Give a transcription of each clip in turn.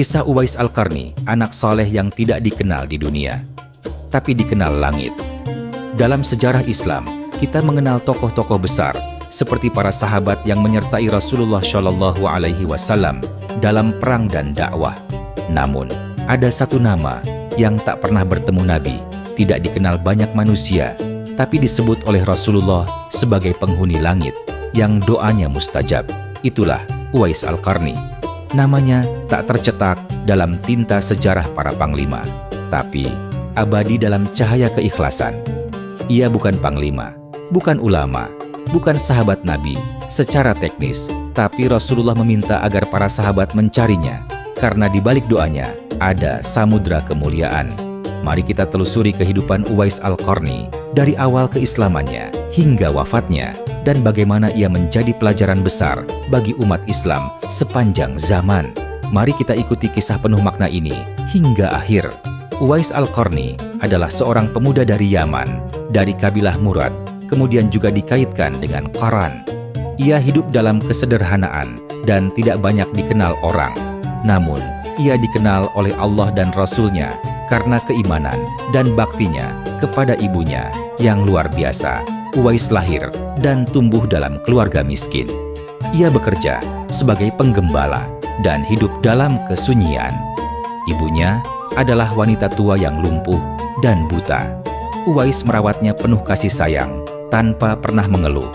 Kisah Uwais Al-Qarni, anak saleh yang tidak dikenal di dunia, tapi dikenal langit. Dalam sejarah Islam, kita mengenal tokoh-tokoh besar seperti para sahabat yang menyertai Rasulullah Shallallahu Alaihi Wasallam dalam perang dan dakwah. Namun, ada satu nama yang tak pernah bertemu Nabi, tidak dikenal banyak manusia, tapi disebut oleh Rasulullah sebagai penghuni langit yang doanya mustajab. Itulah Uwais Al-Qarni. Namanya tak tercetak dalam tinta sejarah para panglima, tapi abadi dalam cahaya keikhlasan. Ia bukan panglima, bukan ulama, bukan sahabat Nabi secara teknis, tapi Rasulullah meminta agar para sahabat mencarinya, karena di balik doanya ada samudra kemuliaan. Mari kita telusuri kehidupan Uwais Al-Qarni dari awal keislamannya hingga wafatnya, dan bagaimana ia menjadi pelajaran besar bagi umat Islam sepanjang zaman. Mari kita ikuti kisah penuh makna ini hingga akhir. Uwais Al-Qarni adalah seorang pemuda dari Yaman, dari kabilah Murad, kemudian juga dikaitkan dengan Qaran. Ia hidup dalam kesederhanaan dan tidak banyak dikenal orang. Namun, ia dikenal oleh Allah dan Rasul-Nya karena keimanan dan baktinya kepada ibunya yang luar biasa. Uwais lahir dan tumbuh dalam keluarga miskin. Ia bekerja sebagai penggembala dan hidup dalam kesunyian. Ibunya adalah wanita tua yang lumpuh dan buta. Uwais merawatnya penuh kasih sayang tanpa pernah mengeluh.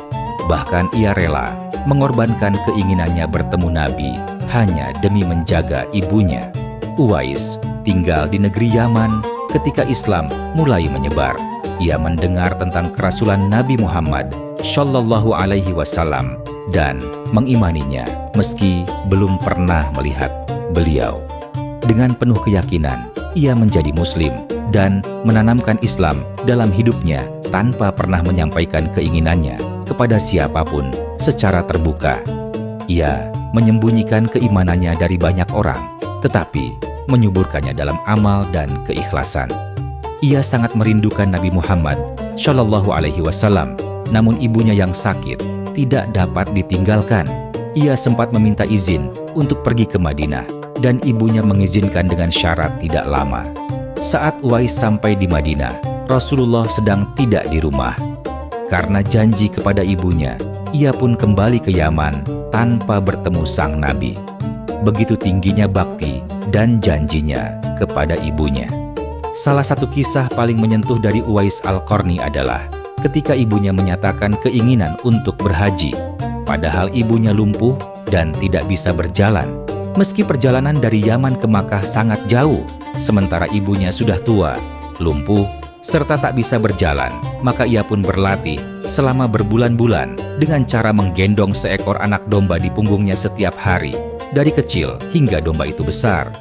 Bahkan ia rela mengorbankan keinginannya bertemu Nabi hanya demi menjaga ibunya. Uwais tinggal di negeri Yaman ketika Islam mulai menyebar. Ia mendengar tentang kerasulan Nabi Muhammad Shallallahu Alaihi Wasallam dan mengimaninya meski belum pernah melihat beliau. Dengan penuh keyakinan, ia menjadi Muslim dan menanamkan Islam dalam hidupnya tanpa pernah menyampaikan keinginannya kepada siapapun secara terbuka. Ia menyembunyikan keimanannya dari banyak orang, tetapi menyuburkannya dalam amal dan keikhlasan. Ia sangat merindukan Nabi Muhammad Shallallahu Alaihi Wasallam, namun ibunya yang sakit tidak dapat ditinggalkan. Ia sempat meminta izin untuk pergi ke Madinah, dan ibunya mengizinkan dengan syarat tidak lama. Saat Uwais sampai di Madinah, Rasulullah sedang tidak di rumah. Karena janji kepada ibunya, ia pun kembali ke Yaman tanpa bertemu sang Nabi. Begitu tingginya bakti dan janjinya kepada ibunya. Salah satu kisah paling menyentuh dari Uwais Al-Qarni adalah ketika ibunya menyatakan keinginan untuk berhaji, padahal ibunya lumpuh dan tidak bisa berjalan. Meski perjalanan dari Yaman ke Makkah sangat jauh, sementara ibunya sudah tua, lumpuh, serta tak bisa berjalan, maka ia pun berlatih selama berbulan-bulan dengan cara menggendong seekor anak domba di punggungnya setiap hari, dari kecil hingga domba itu besar.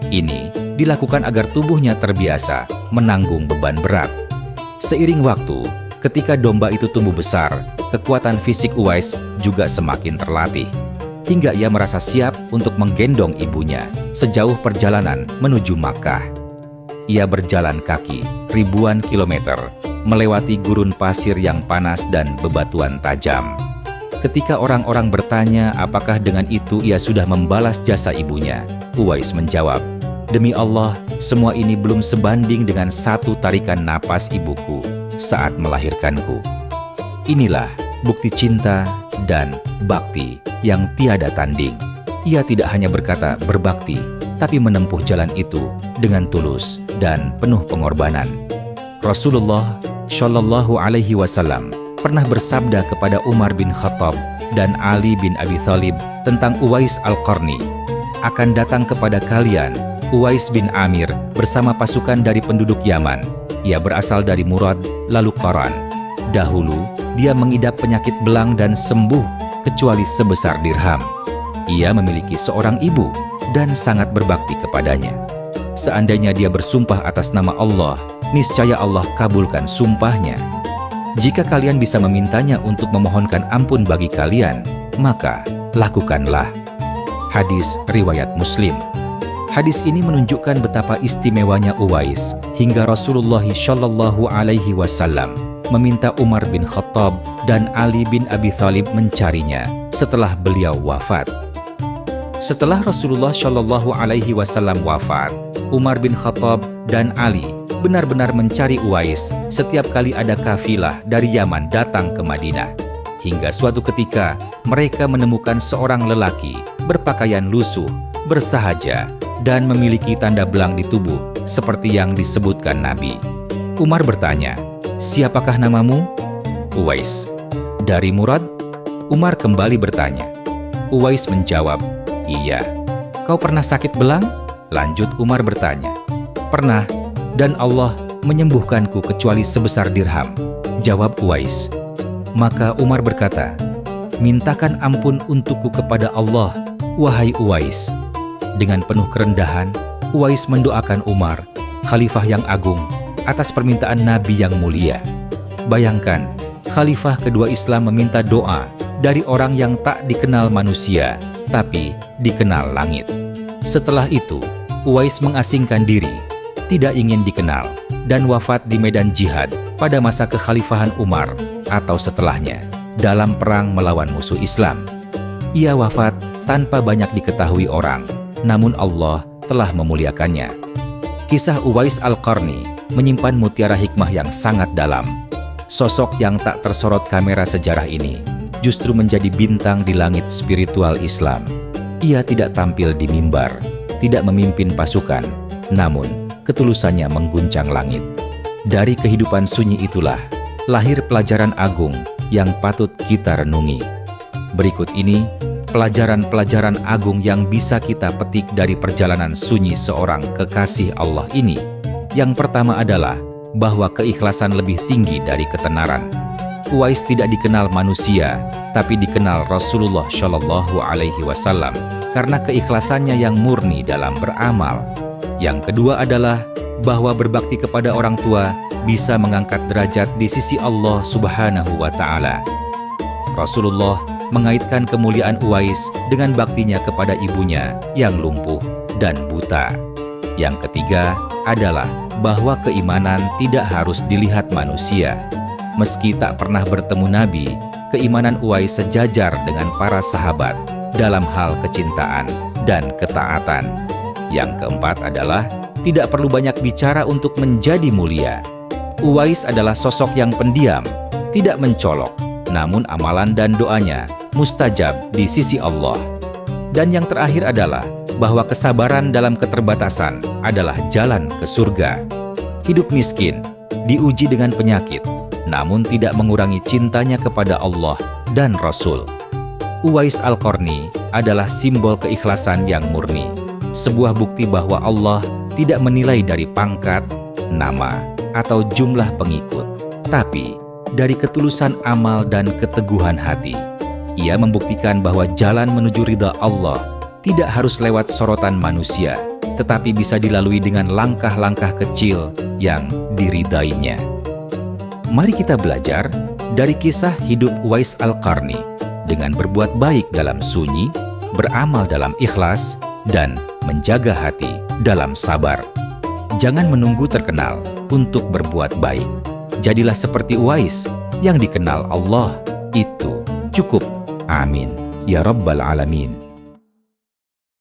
Ini dilakukan agar tubuhnya terbiasa menanggung beban berat. Seiring waktu, ketika domba itu tumbuh besar, kekuatan fisik Uwais juga semakin terlatih, hingga ia merasa siap untuk menggendong ibunya sejauh perjalanan menuju Makkah. Ia berjalan kaki ribuan kilometer, melewati gurun pasir yang panas dan bebatuan tajam. Ketika orang-orang bertanya apakah dengan itu ia sudah membalas jasa ibunya, Uwais menjawab, "Demi Allah, semua ini belum sebanding dengan satu tarikan napas ibuku saat melahirkanku." Inilah bukti cinta dan bakti yang tiada tanding. Ia tidak hanya berkata berbakti, tapi menempuh jalan itu dengan tulus dan penuh pengorbanan. Rasulullah Shallallahu Alaihi Wasallam pernah bersabda kepada Umar bin Khattab dan Ali bin Abi Thalib tentang Uwais Al-Qarni, "Akan datang kepada kalian Uwais bin Amir bersama pasukan dari penduduk Yaman. Ia berasal dari Murad, lalu Qaran. Dahulu, dia mengidap penyakit belang dan sembuh kecuali sebesar dirham. Ia memiliki seorang ibu dan sangat berbakti kepadanya. Seandainya dia bersumpah atas nama Allah, niscaya Allah kabulkan sumpahnya. Jika kalian bisa memintanya untuk memohonkan ampun bagi kalian, maka lakukanlah." Hadis riwayat Muslim. Hadis ini menunjukkan betapa istimewanya Uwais hingga Rasulullah Shallallahu Alaihi Wasallam meminta Umar bin Khattab dan Ali bin Abi Thalib mencarinya setelah beliau wafat. Setelah Rasulullah Shallallahu Alaihi Wasallam wafat, Umar bin Khattab dan Ali benar-benar mencari Uwais setiap kali ada kafilah dari Yaman datang ke Madinah. Hingga suatu ketika mereka menemukan seorang lelaki berpakaian lusuh, bersahaja, dan memiliki tanda belang di tubuh seperti yang disebutkan Nabi. Umar bertanya, "Siapakah namamu?" "Uwais." "Dari Murad?" Umar kembali bertanya. Uwais menjawab, "Iya." "Kau pernah sakit belang?" Lanjut Umar bertanya. "Pernah, dan Allah menyembuhkanku kecuali sebesar dirham," jawab Uwais. Maka Umar berkata, "Mintakan ampun untukku kepada Allah, wahai Uwais." Dengan penuh kerendahan, Uwais mendoakan Umar, khalifah yang agung, atas permintaan Nabi yang mulia. Bayangkan, khalifah kedua Islam meminta doa dari orang yang tak dikenal manusia, tapi dikenal langit. Setelah itu, Uwais mengasingkan diri, tidak ingin dikenal, dan wafat di medan jihad pada masa kekhalifahan Umar atau setelahnya dalam perang melawan musuh Islam. Ia wafat tanpa banyak diketahui orang, namun Allah telah memuliakannya. Kisah Uwais Al-Qarni menyimpan mutiara hikmah yang sangat dalam. Sosok yang tak tersorot kamera sejarah ini justru menjadi bintang di langit spiritual Islam. Ia tidak tampil di mimbar, tidak memimpin pasukan, namun ketulusannya mengguncang langit. Dari kehidupan sunyi itulah lahir pelajaran agung yang patut kita renungi. Berikut ini pelajaran-pelajaran agung yang bisa kita petik dari perjalanan sunyi seorang kekasih Allah ini. Yang pertama adalah bahwa keikhlasan lebih tinggi dari ketenaran. Uwais tidak dikenal manusia, tapi dikenal Rasulullah Shallallahu Alaihi Wasallam karena keikhlasannya yang murni dalam beramal. Yang kedua adalah bahwa berbakti kepada orang tua bisa mengangkat derajat di sisi Allah Subhanahu wa Ta'ala. Rasulullah mengaitkan kemuliaan Uwais dengan baktinya kepada ibunya yang lumpuh dan buta. Yang ketiga adalah bahwa keimanan tidak harus dilihat manusia. Meski tak pernah bertemu Nabi, keimanan Uwais sejajar dengan para sahabat dalam hal kecintaan dan ketaatan. Yang keempat adalah tidak perlu banyak bicara untuk menjadi mulia. Uwais adalah sosok yang pendiam, tidak mencolok, namun amalan dan doanya mustajab di sisi Allah. Dan yang terakhir adalah bahwa kesabaran dalam keterbatasan adalah jalan ke surga. Hidup miskin, diuji dengan penyakit, namun tidak mengurangi cintanya kepada Allah dan Rasul. Uwais Al-Qarni adalah simbol keikhlasan yang murni, sebuah bukti bahwa Allah tidak menilai dari pangkat, nama, atau jumlah pengikut, tapi dari ketulusan amal dan keteguhan hati. Ia membuktikan bahwa jalan menuju ridha Allah tidak harus lewat sorotan manusia, tetapi bisa dilalui dengan langkah-langkah kecil yang diridainya. Mari kita belajar dari kisah hidup Uwais Al-Qarni dengan berbuat baik dalam sunyi, beramal dalam ikhlas, dan menjaga hati dalam sabar. Jangan menunggu terkenal untuk berbuat baik. Jadilah seperti Uwais yang dikenal Allah, itu cukup. Amin. Ya Rabbal Alamin.